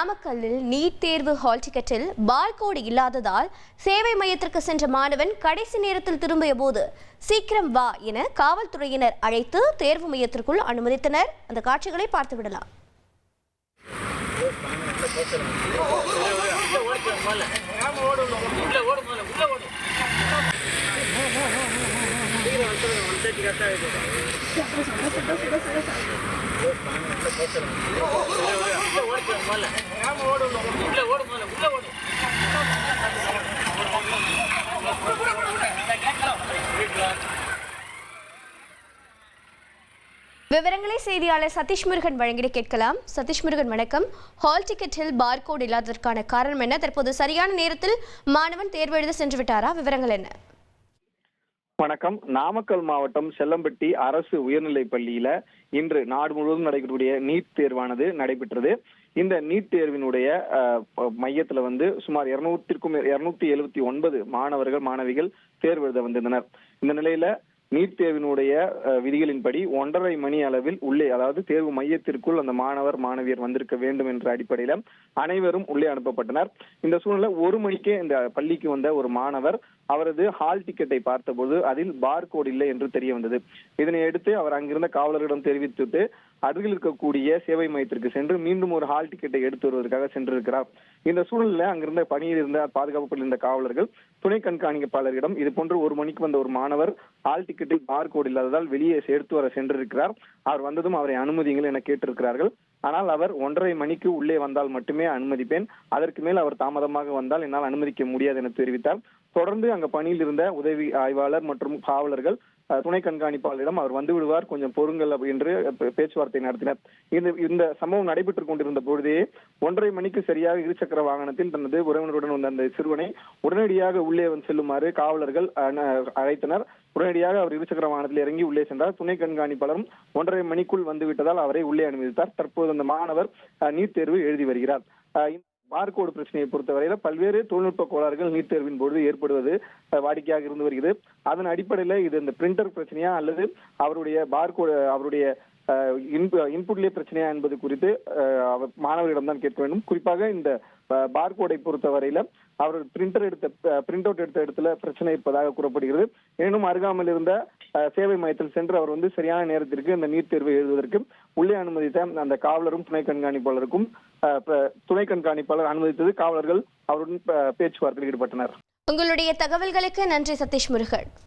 நாமக்கல்லில் நீட் தேர்வு hall டிக்கெட்டில் barcode இல்லாததால் சேவை மையத்திற்கு சென்ற மாணவன் கடைசி நேரத்தில் திரும்பிய போது சீக்கிரம் வா என காவல்துறையினர் அழைத்து தேர்வு மையத்திற்குள் அனுமதித்தனர். அந்த காட்சிகளை பார்த்துவிடலாம். விவரங்களை செய்தியாளர் சதீஷ் முருகன் வழங்கிட கேட்கலாம். சதீஷ் முருகன் வணக்கம். ஹால் டிக்கெட்டில் பார்கோட் இல்லாததற்கான காரணம் என்ன? தற்போது சரியான நேரத்தில் மாணவன் தேர்வு எழுத சென்று விட்டாரா? விவரங்கள் என்ன? வணக்கம். நாமக்கல் மாவட்டம் செல்லம்பட்டி அரசு உயர்நிலைப் பள்ளியில இன்று நாடு முழுவதும் நடைபெறக்கூடிய நீட் தேர்வானது நடைபெற்றது. இந்த நீட் தேர்வினுடைய மையத்துல சுமார் 279 மாணவர்கள் மாணவிகள் தேர்வு எழுத வந்திருந்தனர். இந்த நிலையில நீட் தேர்வினுடைய விதிகளின்படி 1:30 மணி அளவில் உள்ளே, அதாவது தேர்வு மையத்திற்குள் அந்த மாணவர் மாணவியர் வந்திருக்க வேண்டும் என்ற அடிப்படையில அனைவரும் உள்ளே அனுப்பப்பட்டனர். இந்த சூழ்நிலை 1 மணிக்கே இந்த பள்ளிக்கு வந்த ஒரு மாணவர் அவரது ஹால் டிக்கெட்டை பார்த்தபோது அதில் பார்கோட் இல்லை என்று தெரிய வந்தது. இதனை அடுத்து அவர் அங்கிருந்த காவலரிடம் தெரிவித்துட்டு அருகில் இருக்கக்கூடிய சேவை மையத்திற்கு சென்று மீண்டும் ஒரு ஹால் டிக்கெட்டை எடுத்து வருவதற்காக சென்றிருக்கிறார். இந்த சூழலில் அங்கிருந்த பணியில் இருந்த பாதுகாப்பு இருந்த காவலர்கள் துணை கண்காணிப்பாளரிடம் இது போன்று 1 மணிக்கு வந்த ஒரு மாணவர் ஹால் டிக்கெட்டில் பார்கோட் இல்லாததால் வெளியே எடுத்து வர சென்றிருக்கிறார், அவர் வந்ததும் அவரை அனுமதிங்கள் என கேட்டிருக்கிறார்கள். ஆனால் அவர் 1:30 மணிக்கு உள்ளே வந்தால் மட்டுமே அனுமதிப்பேன், அதற்கு மேல் அவர் தாமதமாக வந்தால் என்னால் அனுமதிக்க முடியாது என தெரிவித்தார். தொடர்ந்து அங்க பணியில் இருந்த உதவி ஆய்வாளர் மற்றும் காவலர்கள் துணை கண்காணிப்பாளரிடம் அவர் வந்து விடுவார், கொஞ்சம் பொறுங்கள் என்று பேச்சுவார்த்தை நடத்தினர். இந்த சம்பவம் நடைபெற்றுக் கொண்டிருந்த பொழுதே 1:30 மணிக்கு சரியாக இருசக்கர வாகனத்தில் தனது உறவினருடன் வந்த அந்த சிறுவனை உடனடியாக உள்ளே செல்லுமாறு காவலர்கள் அழைத்தனர். உடனடியாக அவர் இருசக்கர வாகனத்தில் இறங்கி உள்ளே சென்றார். துணை கண்காணிப்பாளரும் 1:30 மணிக்குள் வந்து விட்டதால் அவரை உள்ளே அனுமதித்தார். தற்போது அந்த மாணவர் நீட் தேர்வு எழுதி வருகிறார். பார்கோடு பிரச்சனையை பொறுத்தவரையில பல்வேறு தொழில்நுட்ப கோளாறுகள் நீட் தேர்வின் பொழுது ஏற்படுவது வாடிக்கையாக இருந்து வருகிறது. அதன் அடிப்படையில இது இந்த பிரிண்டர் பிரச்சனையா அல்லது அவருடைய பார்கோடு அவருடைய இன்புட்லேயே பிரச்சனையா என்பது குறித்து மாணவர்களிடம் தான் கேட்க வேண்டும். குறிப்பாக இந்த பார்கோடை பொறுத்தவரையில அவர் பிரிண்ட் அவுட் எடுத்த இடத்துல பிரச்சனை இருப்பதாக கூறப்படுகிறது. எனினும் அருகாமல் இருந்த சேவை மையத்தில் சென்று அவர் சரியான நேரத்திற்கு இந்த நீட் தேர்வை எழுதுவதற்கு உள்ளே அனுமதித்த அந்த காவலரும் துணை கண்காணிப்பாளர் அனுமதித்தது காவலர்கள் அவருடன் பேச்சுவார்த்தையில் ஈடுபட்டனர். உங்களுடைய தகவல்களுக்கு நன்றி சதீஷ் முருகன்.